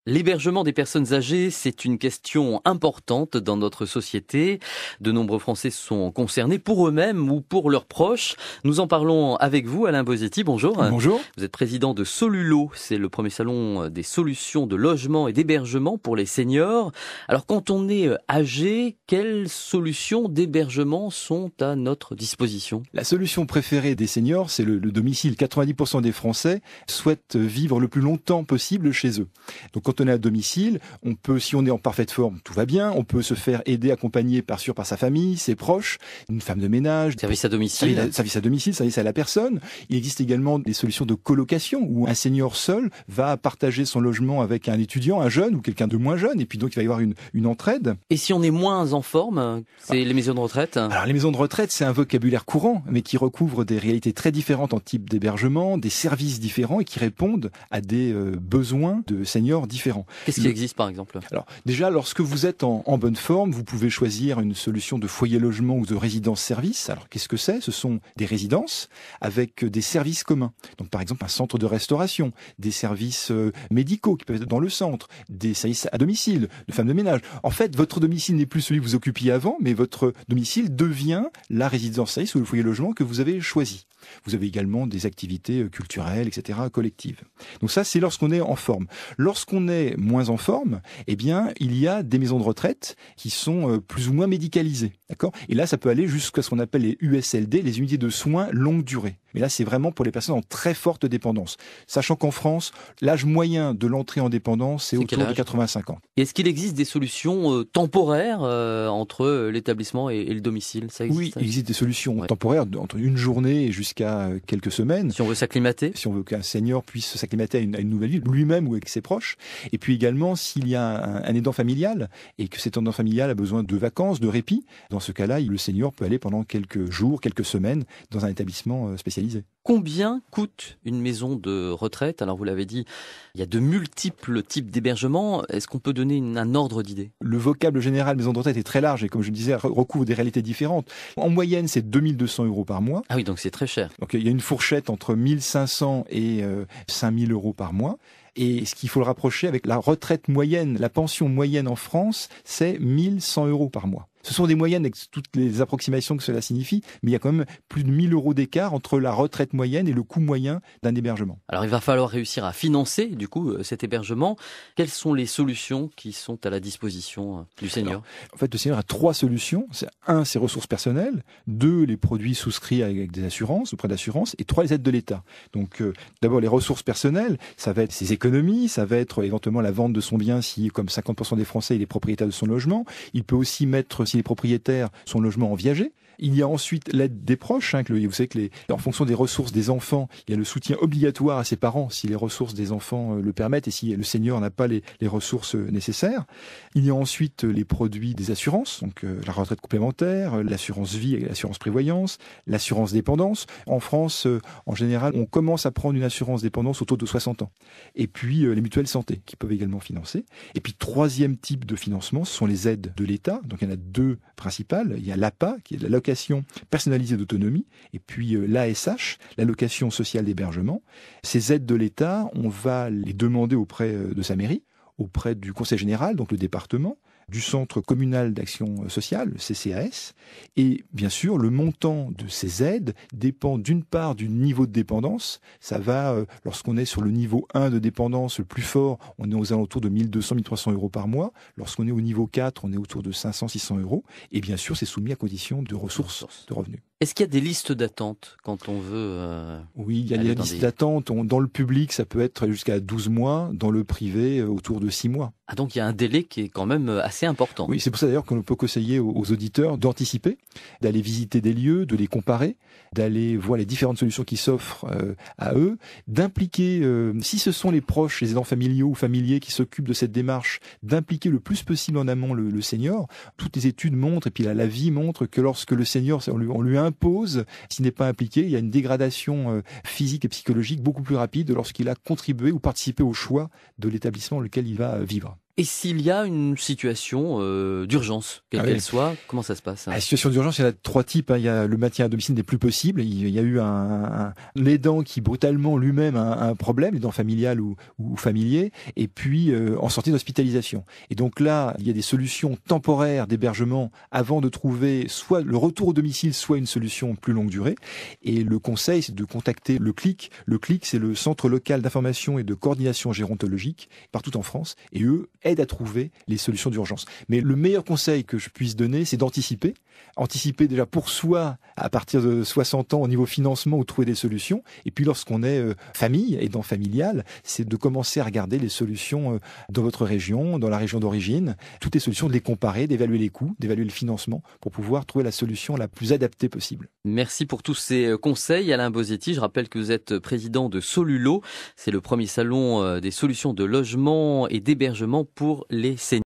L'hébergement des personnes âgées, c'est une question importante dans notre société. De nombreux Français sont concernés pour eux-mêmes ou pour leurs proches. Nous en parlons avec vous, Alain Bosetti. Bonjour. Bonjour. Vous êtes président de Solulo. C'est le premier salon des solutions de logement et d'hébergement pour les seniors. Alors, quand on est âgé, quelles solutions d'hébergement sont à notre disposition? La solution préférée des seniors, c'est le domicile. 90% des Français souhaitent vivre le plus longtemps possible chez eux. Donc, quand on est à domicile, on peut, si on est en parfaite forme, tout va bien. On peut se faire aider, accompagner par sa famille, ses proches, une femme de ménage. Service à domicile. Service à la personne. Il existe également des solutions de colocation où un senior seul va partager son logement avec un étudiant, un jeune ou quelqu'un de moins jeune. Et puis donc, il va y avoir une entraide. Et si on est moins en forme, c'est les maisons de retraite? Alors, les maisons de retraite, c'est un vocabulaire courant, mais qui recouvre des réalités très différentes en type d'hébergement, des services différents et qui répondent à des besoins de seniors différents. Qu'est-ce qui existe par exemple? Alors déjà, lorsque vous êtes en bonne forme, vous pouvez choisir une solution de foyer logement ou de résidence-service. Alors qu'est-ce que c'est? Ce sont des résidences avec des services communs. Donc par exemple un centre de restauration, des services médicaux qui peuvent être dans le centre, des services à domicile, de femmes de ménage. En fait, votre domicile n'est plus celui que vous occupiez avant, mais votre domicile devient la résidence-service ou le foyer logement que vous avez choisi. Vous avez également des activités culturelles, etc., collectives. Donc ça, c'est lorsqu'on est en forme. Lorsqu'on est moins en forme, eh bien, il y a des maisons de retraite qui sont plus ou moins médicalisées, d'accord ? Et là, ça peut aller jusqu'à ce qu'on appelle les USLD, les unités de soins longue durée. Mais là, c'est vraiment pour les personnes en très forte dépendance. Sachant qu'en France, l'âge moyen de l'entrée en dépendance, c'est autour de 85 ans. Et est-ce qu'il existe des solutions temporaires entre l'établissement et le domicile? Ça existe? Oui, il existe des solutions temporaires entre une journée et jusqu'à quelques semaines. Si on veut s'acclimater? Si on veut qu'un senior puisse s'acclimater à une nouvelle vie, lui-même ou avec ses proches. Et puis également, s'il y a un aidant familial et que cet aidant familial a besoin de vacances, de répit, dans ce cas-là, le senior peut aller pendant quelques jours, quelques semaines dans un établissement spécialisé. Combien coûte une maison de retraite? Alors vous l'avez dit, il y a de multiples types d'hébergements. Est-ce qu'on peut donner un ordre d'idée? Le vocable général maison de retraite est très large et comme je le disais, recouvre des réalités différentes. En moyenne, c'est 2200 € par mois. Ah oui, donc c'est très cher. Donc il y a une fourchette entre 1500 et 5000 € par mois. Et ce qu'il faut le rapprocher avec la retraite moyenne, la pension moyenne en France, c'est 1100 € par mois. Ce sont des moyennes avec toutes les approximations que cela signifie, mais il y a quand même plus de 1000 € d'écart entre la retraite moyenne et le coût moyen d'un hébergement. Alors il va falloir réussir à financer du coup cet hébergement. Quelles sont les solutions qui sont à la disposition du senior? Alors, en fait, le senior a 3 solutions. Un, ses ressources personnelles. 2, les produits souscrits avec des assurances, auprès d'assurances. Et 3, les aides de l'État. Donc d'abord les ressources personnelles, ça va être ses économies, ça va être éventuellement la vente de son bien si, comme 50% des Français, il est propriétaire de son logement. Il peut aussi mettre, s'il est propriétaire, son logement en viager. Il y a ensuite l'aide des proches. Vous savez que en fonction des ressources des enfants, il y a le soutien obligatoire à ses parents si les ressources des enfants le permettent et si le senior n'a pas les ressources nécessaires. Il y a ensuite les produits des assurances, donc la retraite complémentaire, l'assurance vie et l'assurance prévoyance, l'assurance dépendance. En France, en général, on commence à prendre une assurance dépendance autour de 60 ans. Et puis les mutuelles santé qui peuvent également financer. Et puis troisième type de financement, ce sont les aides de l'État. Donc il y en a 2 principales. Il y a l'APA, qui est la location personnalisée d'autonomie, et puis l'ASH, l'allocation sociale d'hébergement. Ces aides de l'État, on va les demander auprès de sa mairie, auprès du conseil général, donc le département, du centre communal d'action sociale, le CCAS. Et bien sûr, le montant de ces aides dépend d'une part du niveau de dépendance. Ça va, lorsqu'on est sur le niveau 1 de dépendance le plus fort, on est aux alentours de 1200-1300 € par mois. Lorsqu'on est au niveau 4, on est autour de 500-600 €. Et bien sûr, c'est soumis à condition de ressources, de revenus. Est-ce qu'il y a des listes d'attente quand on veut Oui, il y a des listes d'attente. Dans le public, ça peut être jusqu'à 12 mois. Dans le privé, autour de 6 mois. Ah, donc il y a un délai qui est quand même assez important. Oui, c'est pour ça d'ailleurs qu'on peut conseiller aux auditeurs d'anticiper, d'aller visiter des lieux, de les comparer, d'aller voir les différentes solutions qui s'offrent à eux, d'impliquer, si ce sont les proches, les aidants familiaux ou familiers qui s'occupent de cette démarche, d'impliquer le plus possible en amont le senior. Toutes les études montrent, et puis la vie montre que lorsque le senior, on lui impose, s'il n'est pas impliqué, il y a une dégradation physique et psychologique beaucoup plus rapide lorsqu'il a contribué ou participé au choix de l'établissement dans lequel il va vivre. Et s'il y a une situation d'urgence, quelle qu'elle soit, comment ça se passe? La situation d'urgence, il y en a 3 types. Il y a le maintien à domicile n'est plus possible. Il y a eu l'aidant qui brutalement lui-même a un problème, l'aidant familial ou familier, et puis en sortie d'hospitalisation. Et donc là, il y a des solutions temporaires d'hébergement avant de trouver soit le retour au domicile, soit une solution plus longue durée. Et le conseil, c'est de contacter le CLIC. Le CLIC, c'est le Centre local d'information et de coordination gérontologique partout en France. Et eux aident à trouver les solutions d'urgence. Mais le meilleur conseil que je puisse donner, c'est d'anticiper. Anticiper déjà pour soi à partir de 60 ans au niveau financement ou trouver des solutions. Et puis lorsqu'on est famille, aidant familial, c'est de commencer à regarder les solutions dans votre région, dans la région d'origine. Toutes les solutions, de les comparer, d'évaluer les coûts, d'évaluer le financement pour pouvoir trouver la solution la plus adaptée possible. Merci pour tous ces conseils, Alain Bosetti. Je rappelle que vous êtes président de Solulo. C'est le premier salon des solutions de logement et d'hébergement pour les seniors.